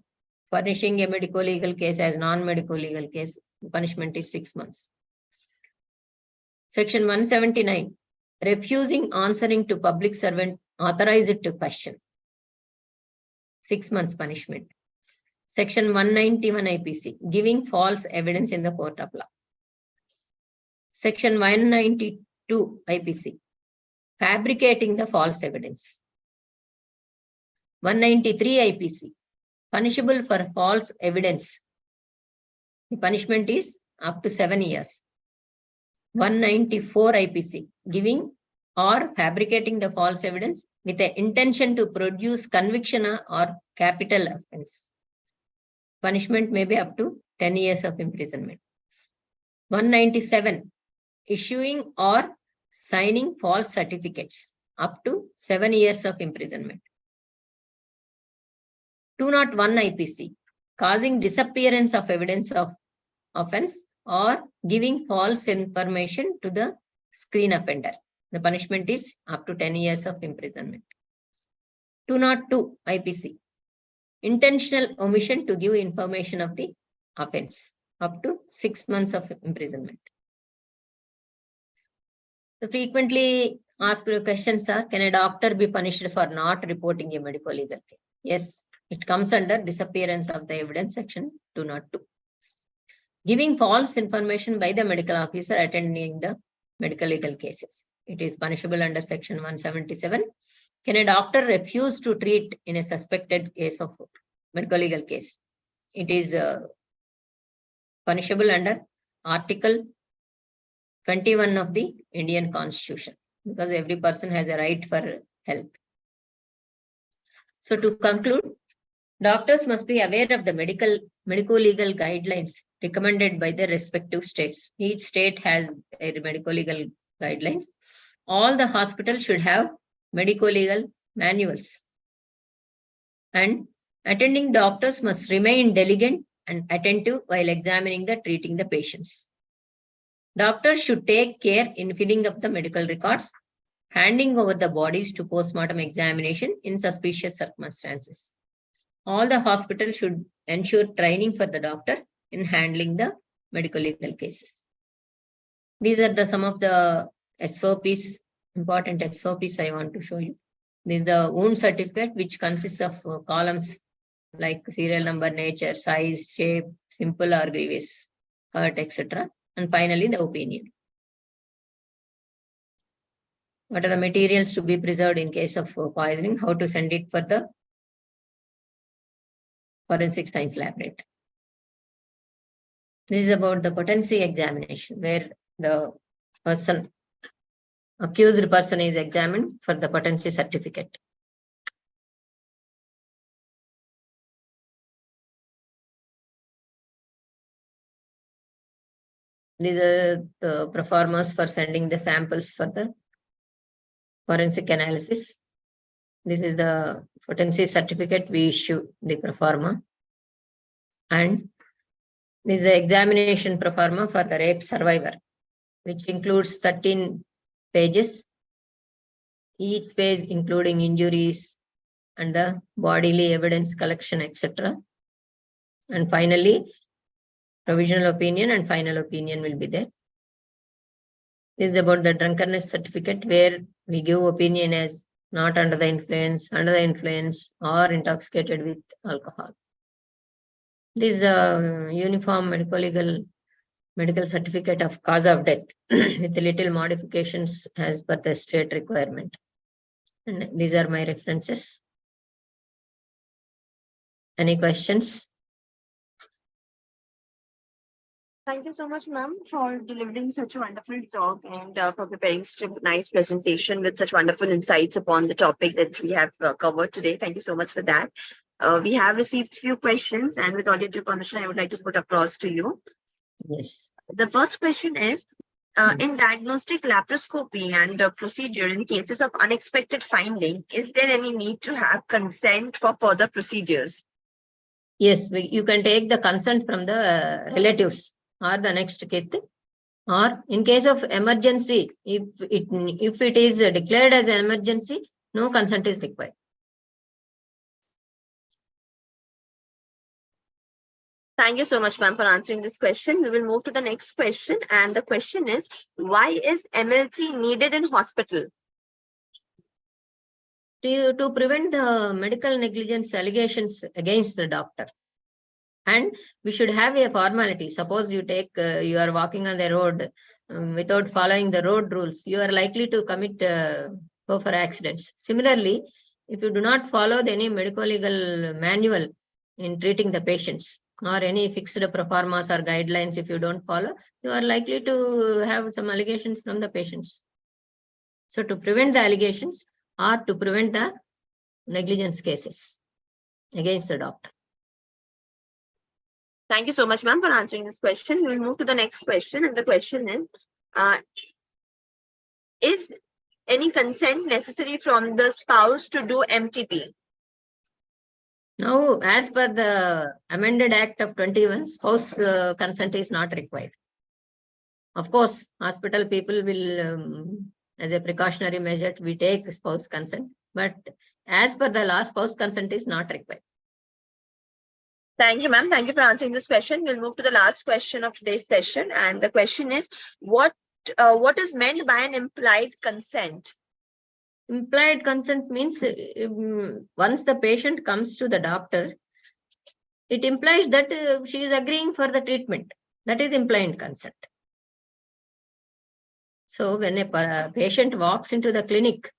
Furnishing a medical legal case as non-medical legal case. Punishment is 6 months. Section 179. Refusing answering to public servant authorized to question. 6 months punishment. Section 191 IPC, giving false evidence in the court of law. Section 192 IPC, fabricating the false evidence. 193 IPC, punishable for false evidence. The punishment is up to 7 years. 194 IPC, giving or fabricating the false evidence with the intention to produce conviction or capital offense. Punishment may be up to 10 years of imprisonment. 197, issuing or signing false certificates, up to 7 years of imprisonment. 201 IPC, causing disappearance of evidence of offense or giving false information to the screen offender. The punishment is up to 10 years of imprisonment. 202 IPC, intentional omission to give information of the offense, up to 6 months of imprisonment. The frequently asked questions are, can a doctor be punished for not reporting a medical legal case? Yes, it comes under disappearance of the evidence, section 202. Giving false information by the medical officer attending the medical legal cases. It is punishable under section 177. Can a doctor refuse to treat in a suspected case of medical legal case? It is punishable under Article 21 of the Indian Constitution, because every person has a right for health. So to conclude, doctors must be aware of the medico-legal guidelines recommended by the respective states. Each state has a medico-legal guidelines. All the hospitals should have medico-legal manuals. And attending doctors must remain diligent and attentive while examining the treating the patients. Doctors should take care in filling up the medical records, handing over the bodies to postmortem examination in suspicious circumstances. All the hospitals should ensure training for the doctor in handling the medical legal cases. These are some of the SOPs, important SOPs I want to show you. This is the wound certificate, which consists of columns like serial number, nature, size, shape, simple or grievous, hurt, etc. And finally, the opinion. What are the materials to be preserved in case of poisoning? How to send it for the forensic science laboratory. This is about the potency examination, where the accused person is examined for the potency certificate. These are the performers for sending the samples for the forensic analysis. This is the potency certificate we issue the performer. And this is the examination performer for the rape survivor, which includes 13 pages, each page including injuries and the bodily evidence collection, etc. And finally, provisional opinion and final opinion will be there. This is about the drunkenness certificate, where we give opinion as not under the influence, or intoxicated with alcohol. This is a uniform medical certificate of cause of death with little modifications as per the state requirement. And these are my references. Any questions? Thank you so much, ma'am, for delivering such a wonderful talk and for preparing such a nice presentation with such wonderful insights upon the topic that we have covered today. Thank you so much for that. We have received a few questions, and with all your permission, I would like to put across to you. Yes. The first question is, in diagnostic laparoscopy and procedure in cases of unexpected finding, is there any need to have consent for further procedures? Yes, you can take the consent from the relatives or the next kith, or in case of emergency, if it is declared as an emergency, no consent is required. Thank you so much, ma'am, for answering this question. We will move to the next question, and the question is, why is MLC needed in hospital? To prevent the medical negligence allegations against the doctor. And we should have a formality. Suppose you take, you are walking on the road without following the road rules, you are likely to go for accidents. Similarly, if you do not follow any medical legal manual in treating the patients or any fixed proformas or guidelines, if you don't follow, you are likely to have some allegations from the patients. So to prevent the allegations or to prevent the negligence cases against the doctor. Thank you so much, ma'am, for answering this question. We'll move to the next question. And the question is any consent necessary from the spouse to do MTP? Now, as per the amended Act of 21, spouse consent is not required. Of course, hospital people will, as a precautionary measure, we take spouse consent. But as per the law, spouse consent is not required. Thank you, ma'am. Thank you for answering this question. We'll move to the last question of today's session. And the question is, what is meant by an implied consent? Implied consent means once the patient comes to the doctor, it implies that she is agreeing for the treatment. That is implied consent. So when a patient walks into the clinic,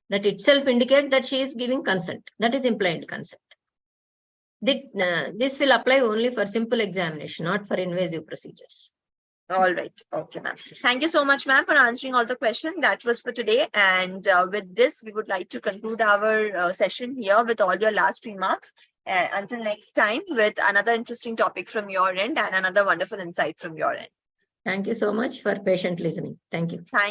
that itself indicates that she is giving consent. That is implied consent. This will apply only for simple examination, not for invasive procedures. All right. Okay, ma'am. Thank you so much, ma'am, for answering all the questions. That was for today. And with this, we would like to conclude our session here with all your last remarks. Until next time, with another interesting topic from your end and another wonderful insight from your end. Thank you so much for patient listening. Thank you. Thank